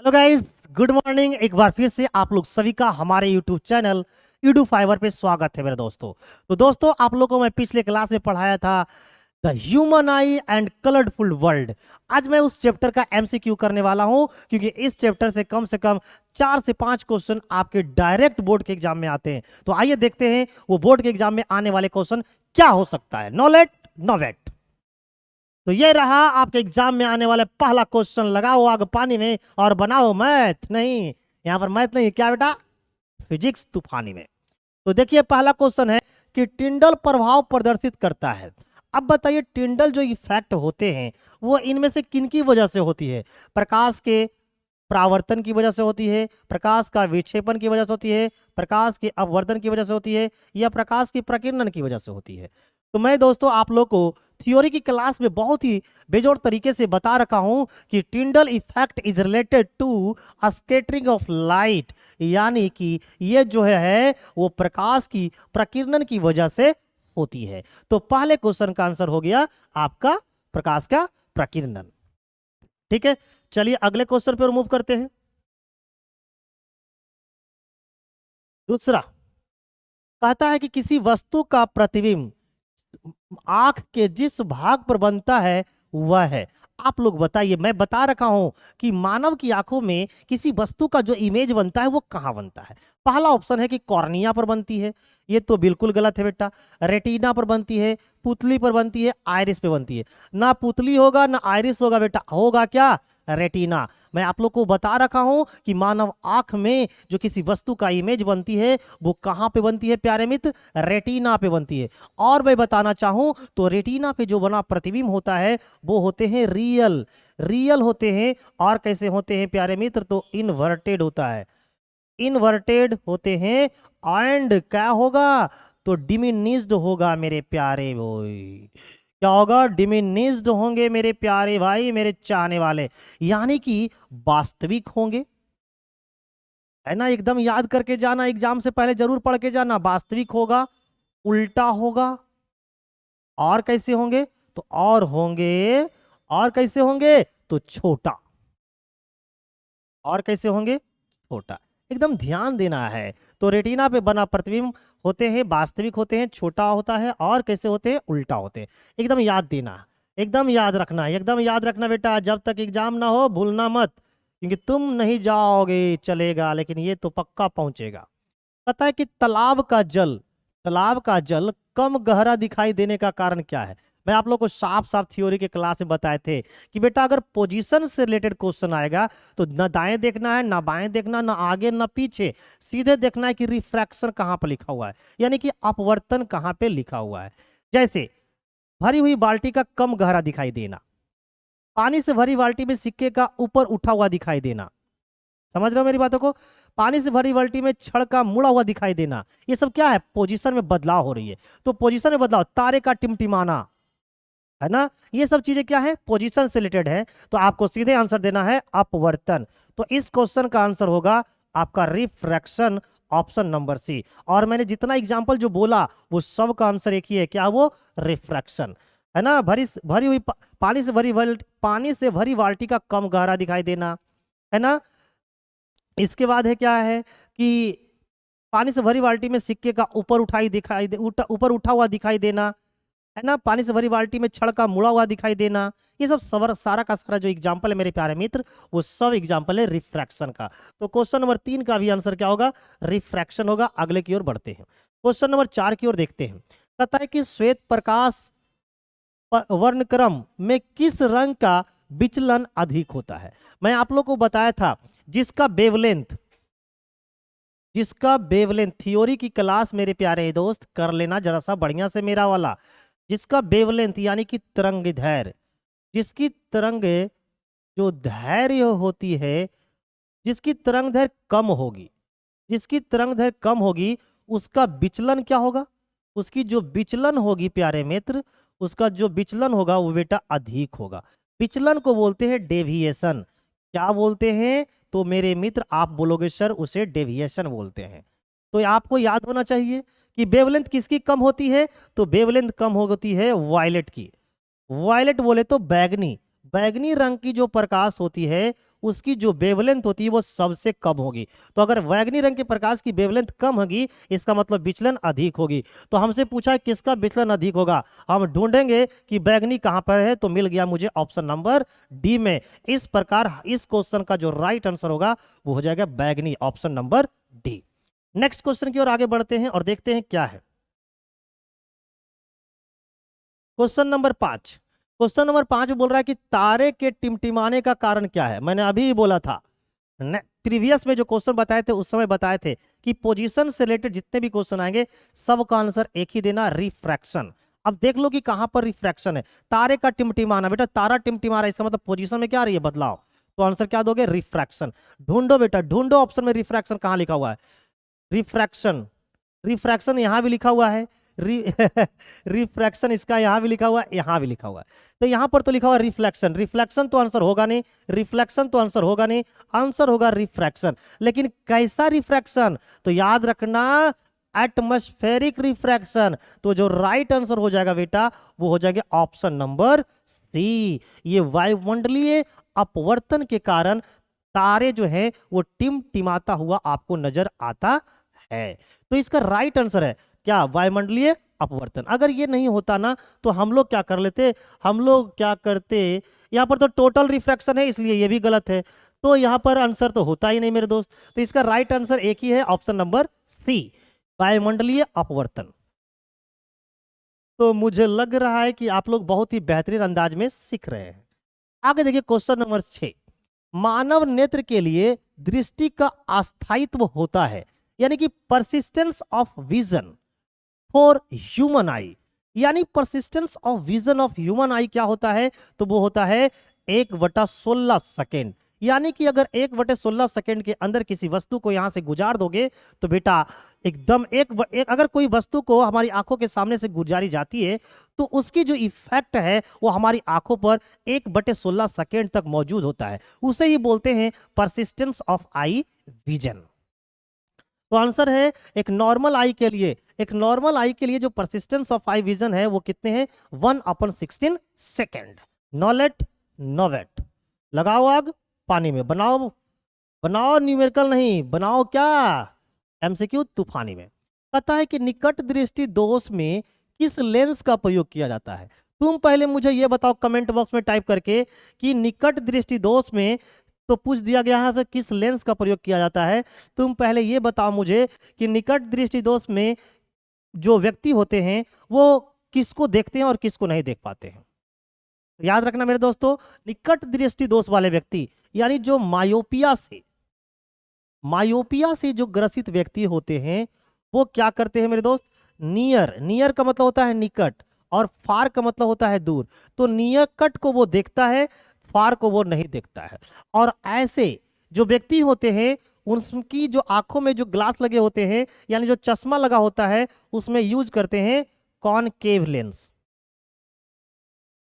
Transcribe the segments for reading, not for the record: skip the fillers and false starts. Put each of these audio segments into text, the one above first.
Hello guys, good morning. एक बार फिर से आप लोग सभी का हमारे यूट्यूब चैनल ईडू फाइवर पे स्वागत है मेरे दोस्तों। तो दोस्तों, आप लोगों को मैं पिछले क्लास में पढ़ाया था the human I and colourful world. आज मैं उस चैप्टर का एमसीक्यू करने वाला हूं, क्योंकि इस चैप्टर से कम 4 से 5 क्वेश्चन आपके डायरेक्ट बोर्ड के एग्जाम में आते हैं। तो आइए देखते हैं वो बोर्ड के एग्जाम में आने वाले क्वेश्चन क्या हो सकता है। No late no wait. तो ये रहा आपके एग्जाम में आने वाला पहला क्वेश्चन। लगाओ आग पानी में और बनाओ मैथ। नहीं, यहां पर मैथ नहीं, क्या बेटा, फिजिक्स तूफानी में। तो देखिए, पहला क्वेश्चन है कि टिंडल प्रभाव प्रदर्शित करता है। अब बताइए, टिंडल जो इफेक्ट होते हैं वो इनमें से किन की वजह से होती है? प्रकाश के परावर्तन की वजह से होती है, प्रकाश का विक्षेपण की वजह से होती है, प्रकाश के अपवर्तन की वजह से होती है, या प्रकाश की प्रकीर्णन की वजह से होती है? तो मैं दोस्तों आप लोग को थ्योरी की क्लास में बहुत ही बेजोड़ तरीके से बता रखा हूं कि Tyndall effect is related to scattering of light, यानी कि ये जो है वो प्रकाश की प्रकीर्णन की वजह से होती है। तो पहले क्वेश्चन का आंसर हो गया आपका प्रकाश का प्रकीर्णन। ठीक है, चलिए अगले क्वेश्चन पर मूव करते हैं। दूसरा कहता है कि किसी वस्तु का प्रतिबिंब आंख के जिस भाग पर बनता है वह है। आप लोग बताइए, मैं बता रखा हूं कि मानव की आंखों में किसी वस्तु का जो इमेज बनता है वो कहां बनता है। पहला ऑप्शन है कि कॉर्निया पर बनती है। ये तो बिल्कुल गलत है बेटा। रेटिना पर बनती है, पुतली पर बनती है, आयरिस पे बनती है। ना पुतली होगा ना आयरिस होगा बेटा, होगा क्या? रेटिना। मैं आप लोग को बता रखा हूं कि मानव आंख में जो किसी वस्तु का इमेज बनती है वो कहां पे बनती है प्यारे मित्र? रेटिना पे बनती है। और मैं बताना चाहूं तो रेटिना पे जो बना प्रतिबिंब होता है वो होते हैं रियल होते हैं। और कैसे होते हैं प्यारे मित्र? तो इनवर्टेड होता है, इनवर्टेड होते हैं। एंड क्या होगा? तो डिमिनिस्ड होगा मेरे प्यारे भाई। क्या होगा? डिमिनिस्ड होंगे मेरे प्यारे भाई, मेरे चाहने वाले, यानी कि वास्तविक होंगे। है ना, एकदम याद करके जाना, एग्जाम से पहले जरूर पढ़ के जाना। वास्तविक होगा, उल्टा होगा, और कैसे होंगे? तो और होंगे, और कैसे होंगे? तो छोटा। और कैसे होंगे? छोटा। एकदम ध्यान देना है। तो रेटिना पे बना प्रतिबिंब होते हैं वास्तविक होते हैं, छोटा होता है, और कैसे होते हैं? उल्टा होते हैं। एकदम याद देना, एकदम याद रखना, एकदम याद रखना बेटा। जब तक एग्जाम ना हो भूलना मत, क्योंकि तुम नहीं जाओगे चलेगा, लेकिन ये तो पक्का पहुंचेगा। पता है कि तालाब का जल कम गहरा दिखाई देने का कारण क्या है? मैं आप लोग को साफ साफ थ्योरी के क्लास में बताए थे कि बेटा अगर पोजीशन से रिलेटेड क्वेश्चन आएगा तो ना दाएं देखना है, ना बाएं देखना, ना आगे ना पीछे, सीधे देखना है कि रिफ्रैक्शन कहां पर लिखा हुआ है, यानी कि अपवर्तन कहां पे लिखा हुआ है। जैसे भरी हुई बाल्टी का कम गहरा दिखाई देना, पानी से भरी बाल्टी में सिक्के का ऊपर उठा हुआ दिखाई देना। समझ रहे हो मेरी बातों को? पानी से भरी बाल्टी में छड़ का मुड़ा हुआ दिखाई देना, ये सब क्या है? पोजीशन में बदलाव हो रही है। तो पोजीशन में बदलाव, तारे का टिमटिमाना, है ना, ये सब चीजें क्या है? पोजीशन से रिलेटेड है। तो आपको सीधे आंसर देना है अपवर्तन। तो इस क्वेश्चन का आंसर होगा आपका रिफ्रैक्शन, ऑप्शन नंबर सी। और मैंने जितना एग्जांपल जो बोला वो सब का आंसर एक ही है, क्या? वो रिफ्रैक्शन। है ना, भरी हुई पानी से भरी बाल्टी का कम गहरा दिखाई देना, है ना। इसके बाद है क्या है कि पानी से भरी बाल्टी में सिक्के का ऊपर उठा हुआ दिखाई देना, है ना। पानी से भरी बाल्टी में छड़ का मुड़ा हुआ दिखाई देना। ये सब सारा का सारा जो एग्जाम्पल है मेरे प्यारे मित्र, वो सब एग्जाम्पल है रिफ्रैक्शन का। तो क्वेश्चन नंबर 3 का भी आंसर क्या होगा? रिफ्रैक्शन होगा। अगले की ओर बढ़ते हैं, क्वेश्चन नंबर 4 की ओर देखते हैं। कहता है कि श्वेत प्रकाश वर्णक्रम में किस रंग का विचलन अधिक होता है? मैं आप लोग को बताया था जिसका वेवलेंथ थ्योरी की क्लास मेरे प्यारे दोस्त कर लेना जरा सा बढ़िया से मेरा वाला। जिसका वेवलेंथ यानी कि तरंग दैर्घ्य, जिसकी तरंग जो धैर्य होती है, जिसकी तरंग दैर्घ्य कम होगी, जिसकी तरंग दैर्घ्य कम होगी उसका विचलन क्या होगा? उसकी जो विचलन होगी प्यारे मित्र, उसका जो विचलन होगा वो बेटा अधिक होगा। विचलन को बोलते हैं डेविएशन। क्या बोलते हैं? तो मेरे मित्र आप बोलोगे सर उसे डेविएशन बोलते हैं। तो आपको याद होना चाहिए कि वेवलेंथ किसकी कम होती है? तो वेवलेंथ कम होती है वायलेट की। वायलेट बोले तो बैगनी रंग की जो प्रकाश होती है उसकी जो वेवलेंथ होती है वो सबसे कम होगी। तो अगर बैंगनी रंग के प्रकाश की वेवलेंथ कम होगी, इसका मतलब विचलन अधिक होगी। तो हमसे पूछा है किसका विचलन अधिक होगा, हम ढूंढेंगे कि बैंगनी कहां पर है, तो मिल गया मुझे ऑप्शन नंबर डी में। इस प्रकार इस क्वेश्चन का जो राइट आंसर होगा वो हो जाएगा बैंगनी, option number D. Next question की ओर आगे बढ़ते हैं और देखते हैं क्या है। Question number 5। क्वेश्चन नंबर 5 बोल रहा है कि तारे के टिमटिमाने का कारण क्या है। मैंने अभी ही बोला था, प्रीवियस में जो क्वेश्चन बताए थे उस समय बताए थे कि पोजीशन से रिलेटेड जितने भी क्वेश्चन आएंगे सबका आंसर एक ही देना, रिफ्रैक्शन। अब देख लो कि कहां पर रिफ्रैक्शन है। तारे का टिमटिमाना, बेटा तारा टिमटिमा रहा है, इसका मतलब पोजीशन में क्या आ रही है, बदलाव। तो आंसर क्या दोगे, रिफ्रैक्शन। ढूंढो बेटा, ढूंढो ऑप्शन में रिफ्रैक्शन कहां लिखा हुआ है। रिफ्रैक्शन, रिफ्रैक्शन यहां भी लिखा हुआ है, रिफ्रैक्शन इसका यहां भी लिखा हुआ है, यहां भी लिखा हुआ है। तो यहां पर तो लिखा हुआ रिफ्लेक्शन, रिफ्लेक्शन तो आंसर होगा नहीं, रिफ्लेक्शन तो आंसर होगा नहीं, आंसर होगा रिफ्रैक्शन। लेकिन कैसा रिफ्रैक्शन, तो याद रखना एटमॉस्फेरिक रिफ्रैक्शन। तो जो राइट आंसर हो जाएगा बेटा वो हो जाएगा ऑप्शन नंबर सी। ये वायुमंडलीय अपवर्तन के कारण तारे जो है वो टिमटिमाता हुआ आपको नजर आता है। तो इसका राइट आंसर है क्या, वायुमंडलीय अपवर्तन। अगर ये नहीं होता ना तो हम लोग क्या कर लेते, हम लोग क्या करते, यहां पर तो टोटल रिफ्रैक्शन है इसलिए ये भी गलत है, तो यहां पर आंसर तो होता ही नहीं मेरे दोस्त। तो इसका राइट आंसर एक ही है, ऑप्शन नंबर सी, वायुमंडलीय अपवर्तन। तो मुझे लग रहा है कि आप लोग बहुत ही बेहतरीन अंदाज में सीख रहे हैं। आगे देखिए क्वेश्चन नंबर 6। मानव नेत्र के लिए दृष्टि का अस्थायित्व होता है, यानी कि persistence of vision for human eye, यानी persistence of vision of human eye क्या होता है, तो वो होता है 1/16 सेकेंड। यानी कि अगर 1/16 सेकेंड के अंदर किसी वस्तु को यहां से गुजार दोगे तो बेटा एकदम एक अगर कोई वस्तु को हमारी आंखों के सामने से गुजारी जाती है तो उसकी जो इफेक्ट है वो हमारी आंखों पर 1/16 सेकेंड तक मौजूद होता है, उसे ही बोलते हैं परसिस्टेंस ऑफ आई विजन। तो आंसर है एक नॉर्मल आई के लिए, एक नॉर्मल आई के लिए जो परसिस्टेंस ऑफ आई विजन है वो कितने हैं, 1/16 सेकेंड। नॉलेट नोवेट, लगाओ आग पानी में, बनाओ बनाओ न्यूमेरिकल नहीं, बनाओ क्या, एमसीक्यू तूफानी में। पता है कि निकट दृष्टि दोष में किस लेंस का प्रयोग किया जाता है। तुम पहले मुझे यह बताओ कमेंट बॉक्स में टाइप करके कि निकट दृष्टि दोष में तो पूछ दिया गया है फिर किस लेंस का प्रयोग किया जाता है। तुम पहले ये बताओ मुझे कि निकट दृष्टि दोष में जो व्यक्ति होते हैं वो किसको देखते हैं और किसको नहीं देख पाते हैं। याद रखना मेरे दोस्तों, निकट दृष्टि दोष वाले व्यक्ति यानी जो मायोपिया से जो ग्रसित व्यक्ति होते हैं वो क्या करते हैं मेरे दोस्त, नियर, नियर का मतलब होता है निकट और फार का मतलब होता है दूर। तो नियर कट को वो देखता है, फार को वो नहीं देखता है। और ऐसे जो व्यक्ति होते हैं उनकी जो आंखों में जो ग्लास लगे होते हैं यानी जो चश्मा लगा होता है उसमें यूज करते हैं कॉनकेव लेंस,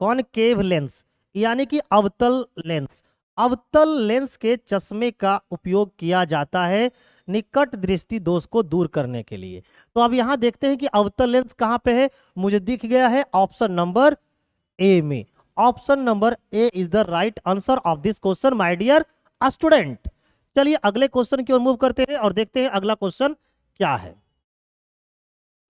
कॉनकेव लेंस यानी कि अवतल लेंस। अवतल लेंस के चश्मे का उपयोग किया जाता है निकट दृष्टि दोष को दूर करने के लिए। तो अब यहां देखते हैं कि अवतल लेंस कहां पे है, मुझे दिख गया है ऑप्शन नंबर ए में। Option number A is the right answer of this question my dear student. चलिए अगले क्वेश्चन की ओर मूव करते हैं और देखते हैं अगला क्वेश्चन क्या है।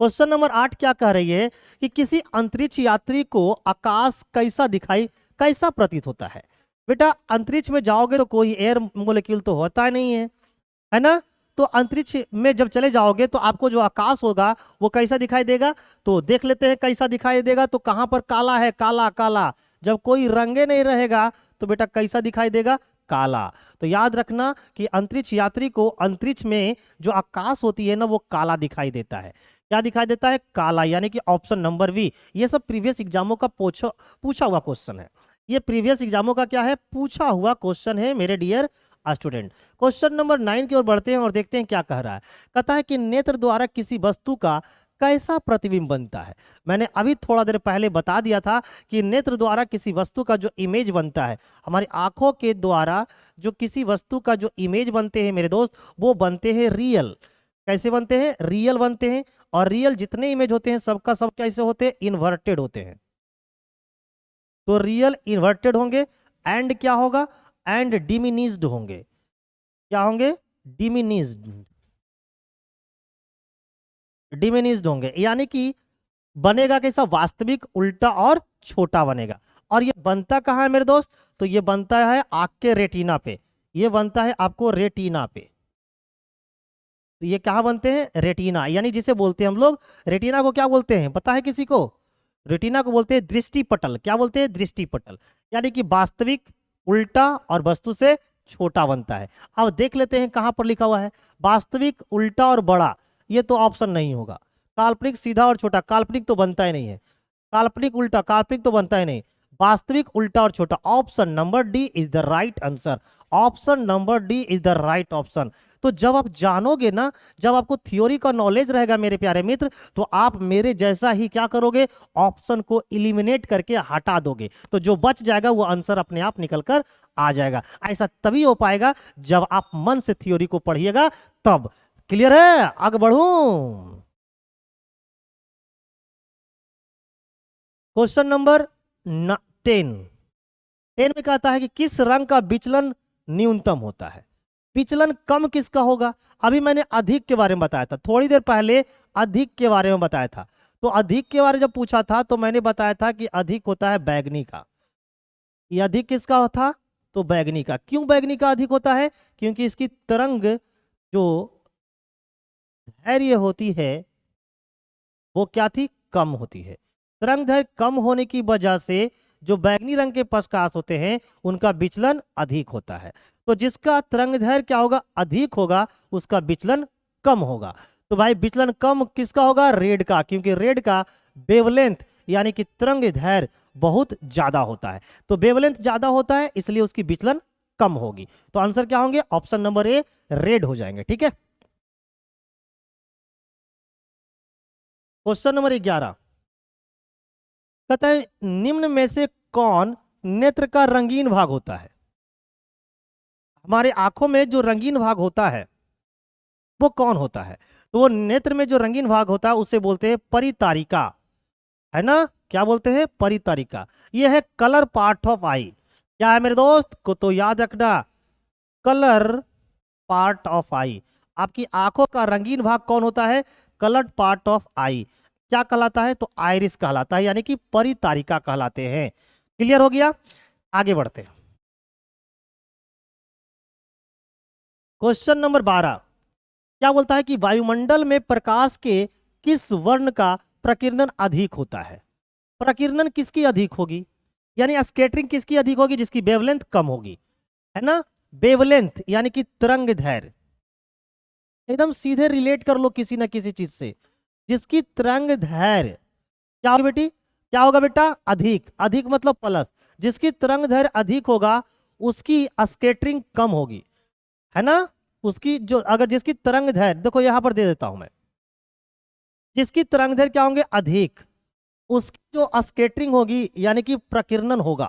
क्वेश्चन नंबर 8 क्या कह रही है कि किसी अंतरिक्ष यात्री को आकाश कैसा प्रतीत होता है। बेटा अंतरिक्ष में जाओगे तो कोई एयर मोलिक्यूल तो होता नहीं है ना। तो अंतरिक्ष में जब चले जाओगे तो आपको जो आकाश होगा वो कैसा दिखाई देगा, तो देख लेते हैं कैसा दिखाई देगा। तो कहां पर काला है, काला काला, जब कोई रंगे नहीं रहेगा तो बेटा कैसा दिखाई देगा, काला। तो याद रखना कि अंतरिक्ष यात्री को अंतरिक्ष में जो आकाश होती है ना वो काला दिखाई देता है। क्या दिखाई देता है, काला, यानी कि ऑप्शन नंबर बी। ये सब प्रीवियस एग्जामों का पूछा हुआ क्वेश्चन है, ये प्रीवियस एग्जामों का क्या है, पूछा हुआ क्वेश्चन है मेरे डियर स्टूडेंट। क्वेश्चन नंबर 9 की ओर बढ़ते हैं और देखते हैं क्या कह रहा है। कहता है कि नेत्र द्वारा किसी वस्तु का कैसा प्रतिबिंब बनता है। मैंने अभी थोड़ा देर पहले बता दिया था कि नेत्र द्वारा किसी वस्तु का जो इमेज बनता है, हमारी आंखों के द्वारा जो किसी वस्तु का जो इमेज बनते हैं मेरे दोस्त वो बनते हैं रियल। कैसे बनते हैं, रियल बनते हैं। और रियल जितने इमेज होते हैं सबका सब कैसे होते हैं, इन्वर्टेड होते हैं। तो रियल इन्वर्टेड होंगे एंड क्या होगा, एंड डिमिनिज्ड होंगे। क्या होंगे? डिमिनिज्ड, डिमिनिज्ड होंगे, यानी कि बनेगा कैसा? वास्तविक, उल्टा और छोटा बनेगा। और ये बनता कहाँ है मेरे दोस्त? तो ये बनता है आंख के रेटिना पे, ये बनता है आपको रेटिना पे। तो ये कहाँ बनते हैं? रेटिना, यानी जिसे बोलते हैं हम लोग, रेटिना को क्या बोलते हैं पता है किसी को? रेटिना को बोलते हैं दृष्टिपटल। क्या बोलते हैं? दृष्टिपटल, यानी कि वास्तविक, उल्टा और वस्तु से छोटा बनता है। अब देख लेते हैं कहां पर लिखा हुआ है वास्तविक, उल्टा और बड़ा। ये तो ऑप्शन नहीं होगा। काल्पनिक, सीधा और छोटा, काल्पनिक तो बनता ही नहीं है। काल्पनिक, उल्टा, काल्पनिक तो बनता ही नहीं। वास्तविक, उल्टा और छोटा, option number D is the right answer. Option number D is the right option. तो जब आप जानोगे ना, जब आपको थ्योरी का नॉलेज रहेगा मेरे प्यारे मित्र, तो आप मेरे जैसा ही क्या करोगे? ऑप्शन को इलिमिनेट करके हटा दोगे, तो जो बच जाएगा वो आंसर अपने आप निकल कर आ जाएगा। ऐसा तभी हो पाएगा जब आप मन से थ्योरी को पढ़िएगा तब। क्लियर है? आगे बढ़ूं। क्वेश्चन नंबर 10 में कहता है कि किस रंग का विचलन न्यूनतम होता है? विचलन कम किसका होगा? अभी मैंने अधिक के बारे में बताया था, थोड़ी देर पहले अधिक के बारे में बताया था। तो अधिक के बारे में जब पूछा था तो मैंने बताया था कि अधिक होता है बैगनी का। ये अधिक किसका होता? तो बैगनी का। क्यों बैगनी का अधिक होता है? क्योंकि इसकी तरंग जो धैर्य होती है वो क्या थी? कम होती है। तरंग दैर्घ्य कम होने की वजह से जो बैगनी रंग के प्रकाश होते हैं उनका विचलन अधिक होता है। तो जिसका तरंग दैर्घ्य क्या होगा? अधिक होगा, उसका विचलन कम होगा। तो भाई विचलन कम किसका होगा? रेड का, क्योंकि रेड का वेवलेंथ यानी कि तरंग दैर्घ्य बहुत ज्यादा होता है। तो वेवलेंथ ज्यादा होता है इसलिए उसकी विचलन कम होगी। तो आंसर क्या होंगे? ऑप्शन नंबर ए, रेड हो जाएंगे। ठीक है। क्वेश्चन नंबर 11 कहता है निम्न में से कौन नेत्र का रंगीन भाग होता है? हमारे आंखों में जो रंगीन भाग होता है वो कौन होता है? तो वो नेत्र में जो रंगीन भाग होता है उसे बोलते हैं परितारिका, है ना? क्या बोलते हैं? परितारिका। ये है कलर पार्ट ऑफ आई। क्या है मेरे दोस्त को? तो याद रखना, कलर पार्ट ऑफ आई। आपकी आंखों का रंगीन भाग कौन होता है? कलर्ड पार्ट ऑफ आई। क्या कहलाता है? तो आइरिस कहलाता है, यानी कि परितारिका कहलाते हैं। क्लियर हो गया? आगे बढ़ते हैं। क्वेश्चन नंबर 12 क्या बोलता है कि वायुमंडल में प्रकाश के किस वर्ण का प्रकीर्णन अधिक होता है? प्रकीर्णन किसकी अधिक होगी? यानी स्कैटरिंग किसकी अधिक होगी? जिसकी वेवलेंथ कम होगी, है ना? वेवलेंथ यानी कि तरंग दैर्घ्य, एकदम सीधे रिलेट कर लो किसी ना किसी चीज से। जिसकी तरंग दैर्घ्य क्या होगी बेटी? क्या होगा बेटा? अधिक। अधिक मतलब प्लस। जिसकी तरंग दैर्घ्य अधिक होगा उसकी स्कैटरिंग कम होगी, है ना? उसकी जो अगर जिसकी तरंग दैर्घ्य देखो यहां पर दे देता हूं मैं, जिसकी तरंग दैर्घ्य क्या होंगे? अधिक, उसकी जो स्कैटरिंग होगी यानी कि प्रकीर्णन होगा,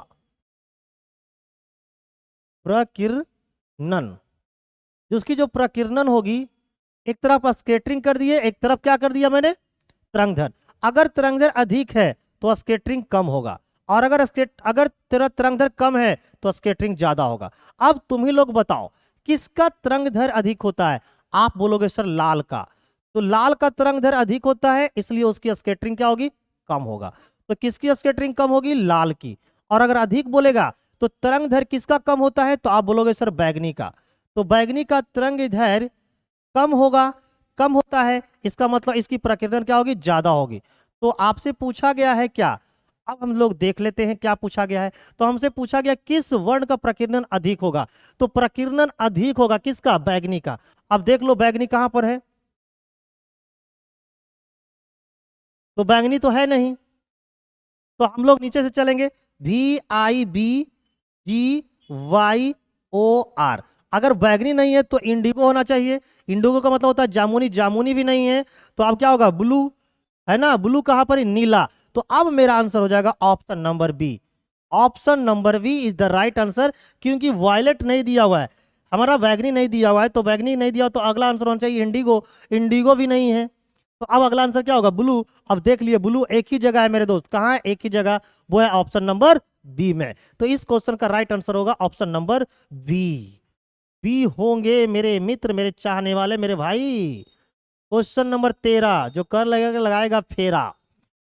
प्रकीर्णन, जिसकी जो प्रकीर्णन होगी, एक तरफ स्कैटरिंग कर दिए, एक तरफ क्या कर दिया मैंने? तरंग दैर्घ्य। अगर तरंग दैर्घ्य अधिक है तो स्कैटरिंग कम होगा, और अगर तेरा तरंग दैर्घ्य कम है तो स्कैटरिंग ज्यादा होगा। अब तुम ही लोग बताओ किसका तरंग दैर्घ्य अधिक होता है? आप बोलोगे सर लाल का। तो लाल का तरंग दैर्घ्य अधिक होता है इसलिए उसकी स्कैटरिंग क्या होगी? कम होगा। तो किसकी स्कैटरिंग कम होगी? लाल की। और अगर अधिक बोलेगा तो तरंग दैर्घ्य किसका कम होता है? तो आप बोलोगे सर बैगनी का। तो बैगनी का तरंग दैर्घ्य कम होगा, कम होता है, इसका मतलब इसकी प्रकीर्णन क्या होगी? ज्यादा होगी। तो आपसे पूछा गया है क्या? अब हम लोग देख लेते हैं क्या पूछा गया है। तो हमसे पूछा गया किस वर्ण का प्रकीर्णन अधिक होगा? तो प्रकीर्णन अधिक होगा किसका? बैगनी का। अब देख लो बैगनी कहां पर है? तो बैगनी तो है नहीं, तो हम लोग नीचे से चलेंगे, VIBGYOR। अगर बैगनी नहीं है तो इंडिगो होना चाहिए। इंडिगो का मतलब होता है जामुनी, जामुनी भी नहीं है तो अब क्या होगा? ब्लू, है ना? ब्लू कहां पर है? नीला। तो अब मेरा आंसर हो जाएगा option number B. Option number B is the right answer, क्योंकि वायलेट नहीं दिया हुआ है, हमारा बैगनी नहीं दिया हुआ है। तो बैगनी नहीं दिया तो अगला आंसर होना चाहिए इंडिगो। इंडिगो भी नहीं है तो अब अगला आंसर क्या होगा? ब्लू। अब देख लिए ब्लू एक ही जगह है मेरे दोस्त, कहाँ है? एक ही जगह, वो है ऑप्शन नंबर बी में। तो इस क्वेश्चन का राइट आंसर होगा ऑप्शन नंबर बी। बी होंगे मेरे मित्र, मेरे चाहने वाले, मेरे भाई। क्वेश्चन नंबर 13, जो कर लगेगा लगाएगा फेरा।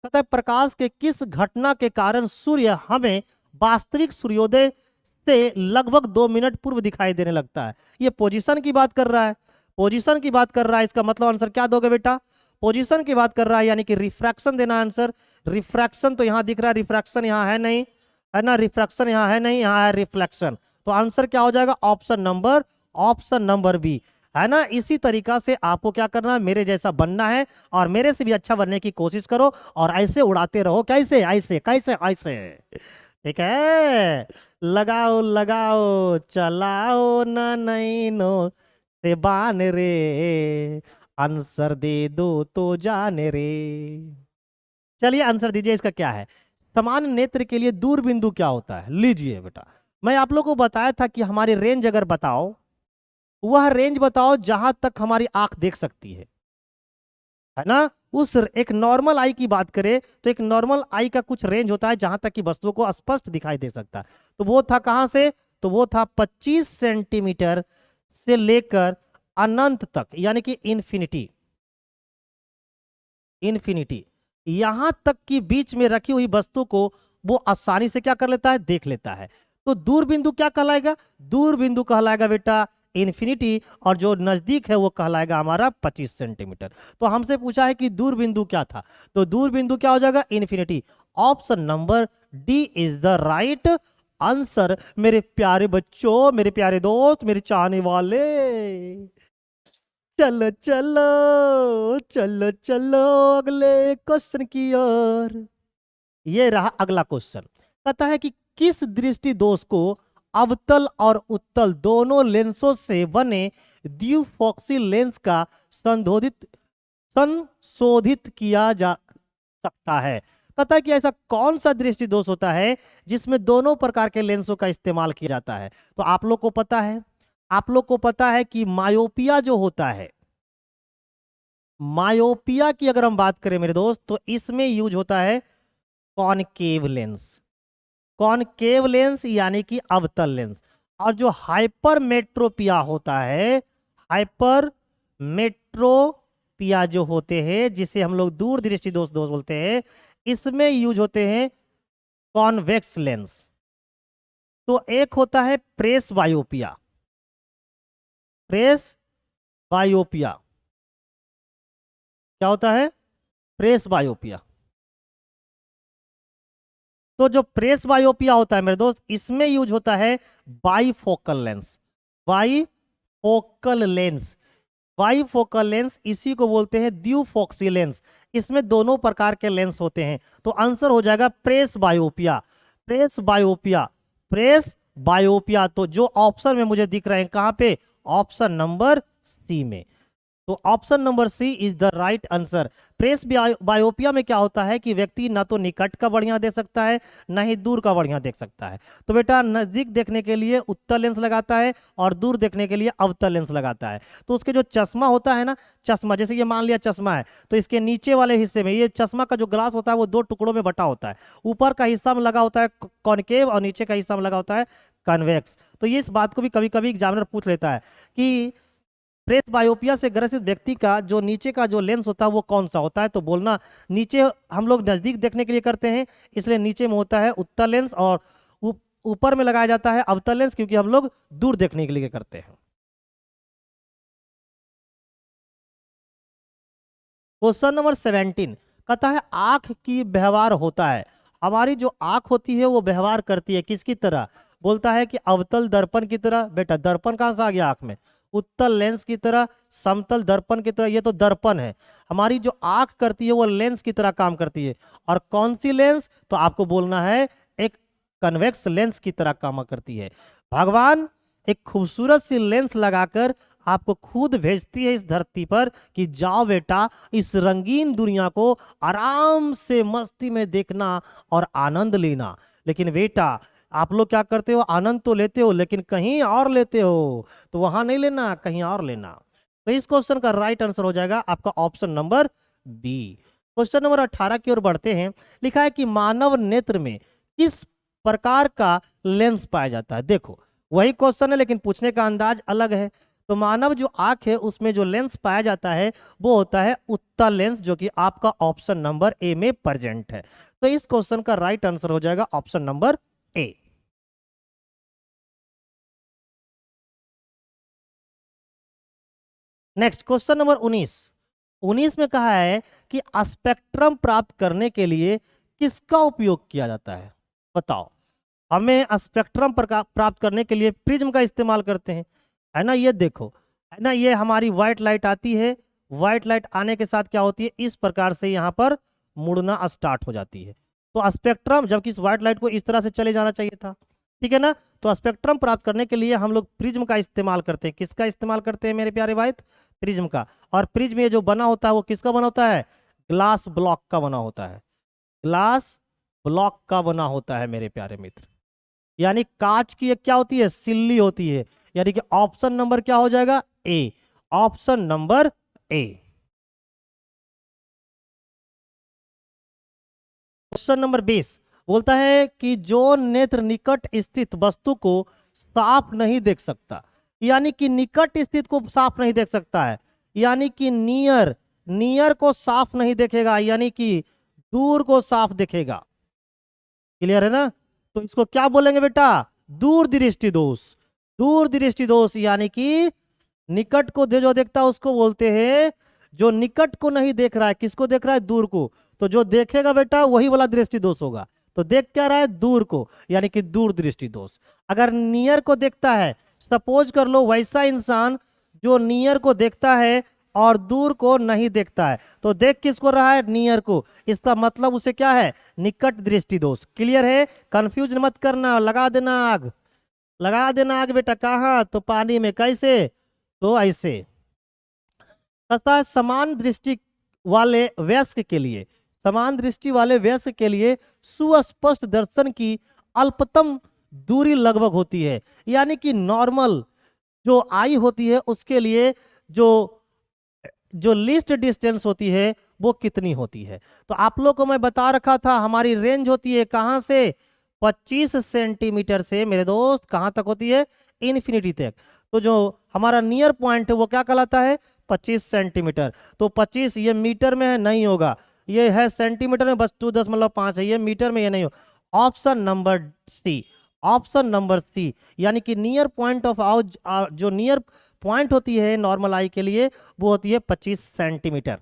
कहता है प्रकाश के किस घटना के कारण सूर्य हमें वास्तविक सूर्योदय से लगभग 2 मिनट पूर्व दिखाई देने लगता है? ये पोजीशन की बात कर रहा है, पोजीशन की बात कर रहा है। इसका मतलब आंसर क्या दोगे बेटा? पोजीशन की बात कर रहा है, यानी कि रिफ्रैक्शन देना आंसर। रिफ्रैक्शन तो यहां दिख रहा है, रिफ्रैक्शन यहां है नहीं, है ना? रिफ्रैक्शन यहां है नहीं, यहां है रिफ्लेक्शन। तो आंसर क्या हो जाएगा? ऑप्शन नंबर बी, है ना? इसी तरीका से आपको क्या करना है? मेरे जैसा बनना है और मेरे से भी अच्छा बनने की कोशिश करो और ऐसे उड़ाते रहो। कैसे? ऐसे, कैसे? ऐसे, ठीक है? लगाओ लगाओ चलाओ ना नैनो से बान रे, आंसर दे दो तो जाने रे। चलिए आंसर दीजिए, इसका क्या है? समान नेत्र के लिए दूर बिंदु क्या होता है? लीजिए बेटा, मैं आप लोगों को बताया था कि हमारी रेंज अगर बताओ, वह रेंज बताओ जहां तक हमारी आंख देख सकती है ना? उस एक नॉर्मल आई की बात करें तो एक नॉर्मल आई का कुछ रेंज होता है जहां तक कि वस्तुओं को स्पष्ट दिखाई दे सकता है। तो वो था कहां से? तो वो था 25 सेंटीमीटर से लेकर अनंत तक, यानी कि इन्फिनिटी, इन्फिनिटी यहां तक की बीच में रखी हुई वस्तु को वो आसानी से क्या कर लेता है? देख लेता है। तो दूर बिंदु क्या कहलाएगा? दूर बिंदु कहलाएगा बेटा इन्फिनिटी, और जो नजदीक है वो कहलाएगा हमारा 25 सेंटीमीटर। तो हमसे पूछा है कि दूर बिंदु क्या था, तो दूर बिंदु क्या हो जाएगा? Infinity. Option number D is the right answer मेरे प्यारे बच्चों, मेरे प्यारे दोस्त, मेरे चाहने वाले। चलो चलो चलो चलो अगले क्वेश्चन की ओर। ये रहा अगला क्वेश्चन। कहता है कि किस दृष्टि दोष को अवतल और उत्तल दोनों लेंसों से बने द्विफोक्सी लेंस का संशोधित किया जा सकता है? कहता है कि ऐसा कौन सा दृष्टि दोष होता है जिसमें दोनों प्रकार के लेंसों का इस्तेमाल किया जाता है? तो आप लोग को पता है, आप लोग को पता है कि मायोपिया जो होता है, मायोपिया की अगर हम बात करें मेरे दोस्त, तो इसमें यूज होता है कॉनकेव लेंस। कॉनकेव लेंस यानी कि अवतल लेंस। और जो हाइपरमेट्रोपिया होता है, हाइपरमेट्रोपिया जो होते हैं, जिसे हम लोग दूर दृष्टि दोष बोलते हैं, इसमें यूज होते हैं कॉन्वेक्स लेंस। तो एक होता है प्रेस बायोपिया, प्रेस बायोपिया क्या होता है? प्रेस बायोपिया। तो जो प्रेस बायोपिया होता है मेरे दोस्त, इसमें यूज होता है bifocal lens. Bifocal lens, bifocal lens इसी को बोलते हैं द्विफोक्सी लेंस। इसमें दोनों प्रकार के लेंस होते हैं। तो आंसर हो जाएगा प्रेस बायोपिया, प्रेस बायोपिया, प्रेस बायोपिया। तो जो ऑप्शन में मुझे दिख रहे हैं कहां पे? ऑप्शन नंबर सी में। तो option number C is the right answer. Presbyopia में क्या होता है कि व्यक्ति ना तो निकट का बढ़िया देख सकता है, ना ही दूर का बढ़िया देख सकता है। तो बेटा नजदीक देखने के लिए उत्तल लेंस लगाता है और दूर देखने के लिए अवतल लेंस लगाता है। तो उसके जो चश्मा होता है ना, चश्मा जैसे ये मान लिया चश्मा है, तो इसके नीचे वाले हिस्से में ये चश्मा का जो ग्लास होता है वो 2 टुकड़ों में बटा होता है। ऊपर का हिस्सा में लगा होता है कॉनकेव और नीचे का हिस्सा में लगा होता है कन्वेक्स। तो ये इस बात को भी कभी कभी एग्जामिनर पूछ लेता है कि प्रेस बायोपिया से ग्रसित व्यक्ति का जो नीचे का जो लेंस होता है वो कौन सा होता है? तो बोलना नीचे हम लोग नजदीक देखने के लिए करते हैं, इसलिए नीचे में होता है उत्तल लेंस, और ऊपर में लगाया जाता है अवतल लेंस, क्योंकि हम लोग दूर देखने के लिए करते हैं। क्वेश्चन नंबर 17 कहता है आंख की व्यवहार होता है। हमारी जो आंख होती है वो व्यवहार करती है किसकी तरह? बोलता है कि अवतल दर्पण की तरह। बेटा दर्पण कहां से आ गया आंख में? उत्तल लेंस की तरह, समतल दर्पण की तरह। ये तो दर्पण है। हमारी जो आंख करती है वो लेंस की तरह काम करती है। और कौन सी लेंस? तो आपको बोलना है एक कन्वेक्स लेंस की तरह काम करती है। भगवान एक खूबसूरत सी लेंस लगाकर आपको खुद भेजती है इस धरती पर कि जाओ बेटा इस रंगीन दुनिया को आराम से मस्ती में देखना और आनंद लेना। लेकिन बेटा आप लोग क्या करते हो? आनंद तो लेते हो लेकिन कहीं और लेते हो। तो वहां नहीं लेना, कहीं और लेना। तो इस क्वेश्चन का राइट आंसर हो जाएगा आपका option number B. Question number 18 की ओर बढ़ते हैं। लिखा है कि मानव नेत्र में किस प्रकार का लेंस पाया जाता है। देखो वही क्वेश्चन है लेकिन पूछने का अंदाज अलग है। तो मानव जो आंख है उसमें जो लेंस पाया जाता है वो होता है उत्तल लेंस, जो कि आपका ऑप्शन नंबर ए में प्रेजेंट है। तो इस क्वेश्चन का राइट आंसर हो जाएगा ऑप्शन नंबर ए। नेक्स्ट क्वेश्चन नंबर 19 में कहा है कि स्पेक्ट्रम प्राप्त करने के लिए किसका उपयोग किया जाता है। बताओ, हमें स्पेक्ट्रम प्राप्त करने के लिए प्रिज्म का इस्तेमाल करते हैं, है ना। ये देखो, है ना, ये हमारी व्हाइट लाइट आती है। व्हाइट लाइट आने के साथ क्या होती है, इस प्रकार से यहाँ पर मुड़ना स्टार्ट हो जाती है। तो स्पेक्ट्रम, जबकि इस व्हाइट लाइट को इस तरह से चले जाना चाहिए था, ठीक है ना। तो स्पेक्ट्रम प्राप्त करने के लिए हम लोग प्रिज्म का इस्तेमाल करते हैं। किसका इस्तेमाल करते हैं मेरे प्यारे भाई? प्रिज्म का। और प्रिज्म ये जो बना होता है वो किसका बना होता है? ग्लास ब्लॉक का बना होता है। ग्लास ब्लॉक का बना होता है मेरे प्यारे मित्र। यानी कांच की एक क्या होती है? सिल्ली होती है। यानी कि ऑप्शन नंबर क्या हो जाएगा? A. Option number A. Question number 20 बोलता है कि जो नेत्र निकट स्थित वस्तु को साफ नहीं देख सकता, यानी कि निकट स्थित को साफ नहीं देख सकता है, यानी कि नियर को साफ नहीं देखेगा, यानी कि दूर को साफ देखेगा। क्लियर है ना। तो इसको क्या बोलेंगे बेटा? दूर दृष्टि दोष। दूर दृष्टि दोष यानी कि निकट को जो देखता है उसको बोलते हैं, जो निकट को नहीं देख रहा है, किसको देख रहा है? दूर को। तो जो देखेगा बेटा वही वाला दृष्टि दोष होगा। तो देख क्या रहा है? दूर को, यानी कि दूर दृष्टि दोष। अगर नियर को देखता है, सपोज कर लो वैसा इंसान जो नियर को देखता है और दूर को नहीं देखता है, तो देख किसको रहा है? नियर को। इसका मतलब उसे क्या है? निकट दृष्टि दोष। क्लियर है? कंफ्यूज मत करना। लगा देना आग, लगा देना आग बेटा। कहाँ? तो पानी में। कैसे? तो ऐसे। समान दृष्टि वाले वयस्क के लिए, समान दृष्टि वाले वयस्क के लिए सुस्पष्ट दर्शन की अल्पतम दूरी लगभग होती है, यानी कि नॉर्मल जो आई होती है उसके लिए जो लीस्ट डिस्टेंस होती है वो कितनी होती है। तो आप लोग को मैं बता रखा था हमारी रेंज होती है कहां से? 25 सेंटीमीटर से मेरे दोस्त कहां तक होती है? इन्फिनिटी तक। तो जो हमारा नियर पॉइंट है वो क्या कहलाता है? 25 सेंटीमीटर। तो 25 ये मीटर में है, नहीं होगा। ये है सेंटीमीटर में, बस 2.5 है। ये मीटर में, ये नहीं हो। Option number C. Option number C, यानी कि नियर पॉइंट ऑफ जो नियर पॉइंट होती है नॉर्मल आई के लिए वो होती है 25 सेंटीमीटर।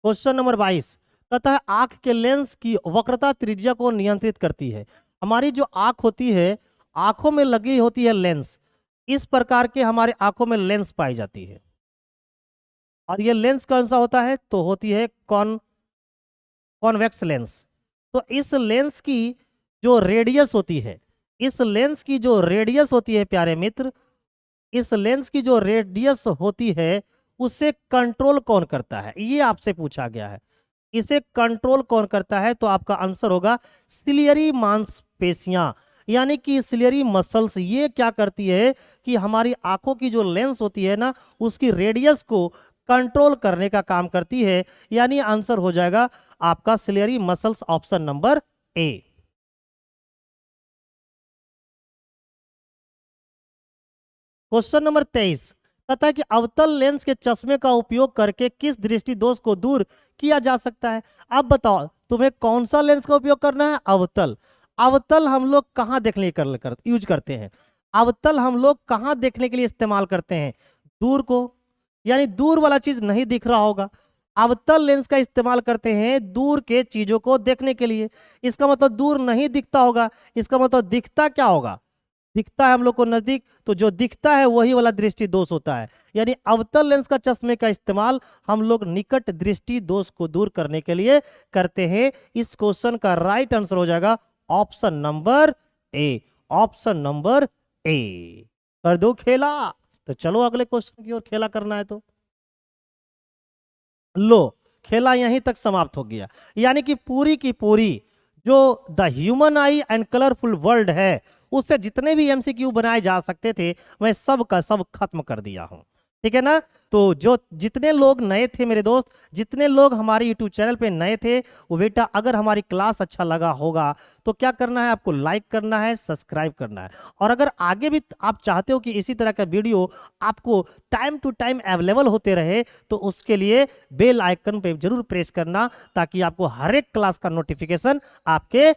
क्वेश्चन नंबर 22 कहता है आंख के लेंस की वक्रता त्रिज्या को नियंत्रित करती है। हमारी जो आंख होती है, आंखों में लगी होती है लेंस। इस प्रकार के हमारे आंखों में लेंस पाई जाती है। और ये लेंस कौन सा होता है? तो होती है कॉन्वेक्स लेंस। तो इस लेंस की जो रेडियस होती है, इस लेंस की जो रेडियस होती है प्यारे मित्र, इस लेंस की जो रेडियस होती है उसे कंट्रोल कौन करता है? ये आपसे पूछा गया है। इसे कंट्रोल कौन करता है? तो आपका आंसर होगा सिलियरी मांसपेशियां, यानी कि सिलियरी मसल्स। ये क्या करती है कि हमारी आंखों की जो लेंस होती है ना उसकी रेडियस को कंट्रोल करने का काम करती है। यानी आंसर हो जाएगा आपका ciliary muscles, option number A. Question number 23 कहता है कि अवतल लेंस के चश्मे का उपयोग करके किस दृष्टि दोष को दूर किया जा सकता है। अब बताओ तुम्हें कौन सा लेंस का उपयोग करना है? अवतल। अवतल हम लोग कहाँ देखने यूज करते हैं? अवतल हम लोग कहाँ देखने के लिए इस्तेमाल करते हैं? दूर को, यानी दूर वाला चीज नहीं दिख रहा होगा। अवतल लेंस का इस्तेमाल करते हैं दूर के चीजों को देखने के लिए। इसका मतलब दूर नहीं दिखता होगा, इसका मतलब दिखता क्या होगा? दिखता है हम लोग को नजदीक। तो जो दिखता है वही वाला दृष्टि दोष होता है। यानी अवतल लेंस का चश्मे का इस्तेमाल हम लोग निकट दृष्टि दोष को दूर करने के लिए करते हैं। इस क्वेश्चन का राइट आंसर हो जाएगा ऑप्शन नंबर ए। ऑप्शन नंबर ए। कर दो खेला। तो चलो अगले क्वेश्चन की ओर। खेला करना है तो लो, खेला यहीं तक समाप्त हो गया। यानी कि पूरी की पूरी जो the human I and colourful world है उससे जितने भी एमसीक्यू बनाए जा सकते थे मैं सब का सब खत्म कर दिया हूं। ठीक है ना। तो जो जितने लोग नए थे मेरे दोस्त, जितने लोग हमारे यूट्यूब चैनल पे नए थे, वो बेटा अगर हमारी क्लास अच्छा लगा होगा तो क्या करना है, आपको लाइक करना है, सब्सक्राइब करना है। और अगर आगे भी आप चाहते हो कि इसी तरह का वीडियो आपको टाइम टू टाइम अवेलेबल होते रहे, तो उसके लिए बेल आइकन पे जरूर प्रेस करना, ताकि आपको हर एक क्लास का नोटिफिकेशन आपके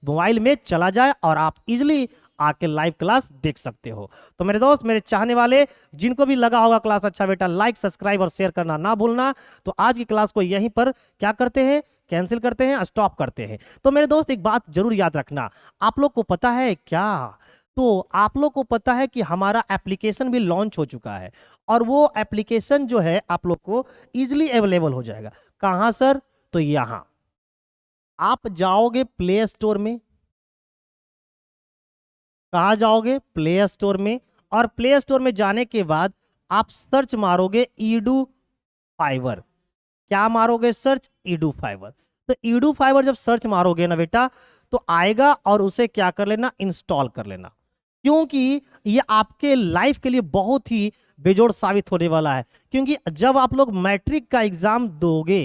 मोबाइल में चला जाए और आप इजिली आके लाइव क्लास देख सकते हो। तो मेरे दोस्त, मेरे चाहने वाले, जिनको भी लगा होगा क्लास अच्छा, बेटा लाइक सब्सक्राइब और शेयर करना ना भूलना। तो आज की क्लास को यहीं पर क्या करते हैं, कैंसिल करते हैं, स्टॉप करते हैं। तो मेरे दोस्त एक बात जरूर याद रखना, आप लोग को पता है क्या, तो आप लोग को पता है कि हमारा एप्लीकेशन भी लॉन्च हो चुका है, और वो एप्लीकेशन जो है आप लोग को इजिली अवेलेबल हो जाएगा। कहां सर, तो यहां आप जाओगे प्ले स्टोर में। कहा जाओगे, प्ले स्टोर में, और प्ले स्टोर में जाने के बाद आप सर्च मारोगे ईडू फाइवर। क्या मारोगे, सर्च ईडू फाइवर। तो ईडू फाइवर जब सर्च मारोगे ना बेटा, तो आएगा, और उसे क्या कर लेना, इंस्टॉल कर लेना, क्योंकि ये आपके लाइफ के लिए बहुत ही बेजोड़ साबित होने वाला है। क्योंकि जब आप लोग मैट्रिक का एग्जाम दोगे,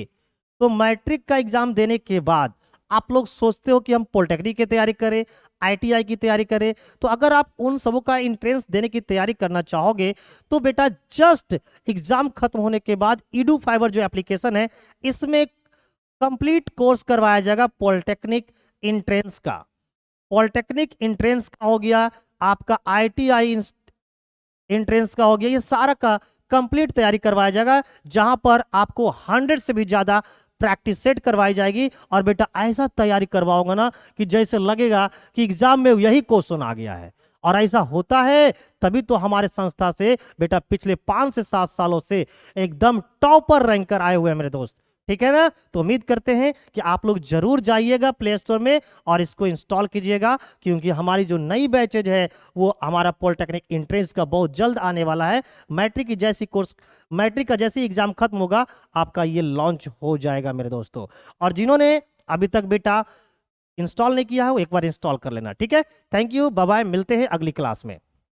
तो मैट्रिक का एग्जाम देने के बाद आप लोग सोचते हो कि हम पॉलिटेक्निक की तैयारी करें, आईटीआई की तैयारी करें, तो अगर आप उन सबों का एंट्रेंस देने की तैयारी करना चाहोगे, तो बेटा जस्ट एग्जाम खत्म होने के बाद ईडू फाइवर जो एप्लीकेशन है, इसमें कंप्लीट कोर्स करवाया जाएगा पॉलिटेक्निक एंट्रेंस का। पॉलिटेक्निक एंट्रेंस का हो गया, आपका आईटीआई एंट्रेंस का हो गया, ये सारा का कंप्लीट तैयारी करवाया जाएगा, जहां पर आपको 100 से भी ज्यादा प्रैक्टिस सेट करवाई जाएगी। और बेटा ऐसा तैयारी करवाओगे ना कि जैसे लगेगा कि एग्जाम में यही क्वेश्चन आ गया है। और ऐसा होता है, तभी तो हमारे संस्था से बेटा पिछले 5 से 7 सालों से एकदम टॉपर रैंकर आए हुए हैं मेरे दोस्त। ठीक है ना। तो उम्मीद करते हैं कि आप लोग जरूर जाइएगा प्ले स्टोर में और इसको इंस्टॉल कीजिएगा, क्योंकि हमारी जो नई बैचेज है वो हमारा पॉलिटेक्निक एंट्रेंस का बहुत जल्द आने वाला है। मैट्रिक की जैसी कोर्स, मैट्रिक का जैसे एग्जाम खत्म होगा, आपका ये लॉन्च हो जाएगा मेरे दोस्तों। और जिन्होंने अभी तक बेटा इंस्टॉल नहीं किया है, वो एक बार इंस्टॉल कर लेना। ठीक है, थैंक यू, बाय बाय, मिलते हैं अगली क्लास में।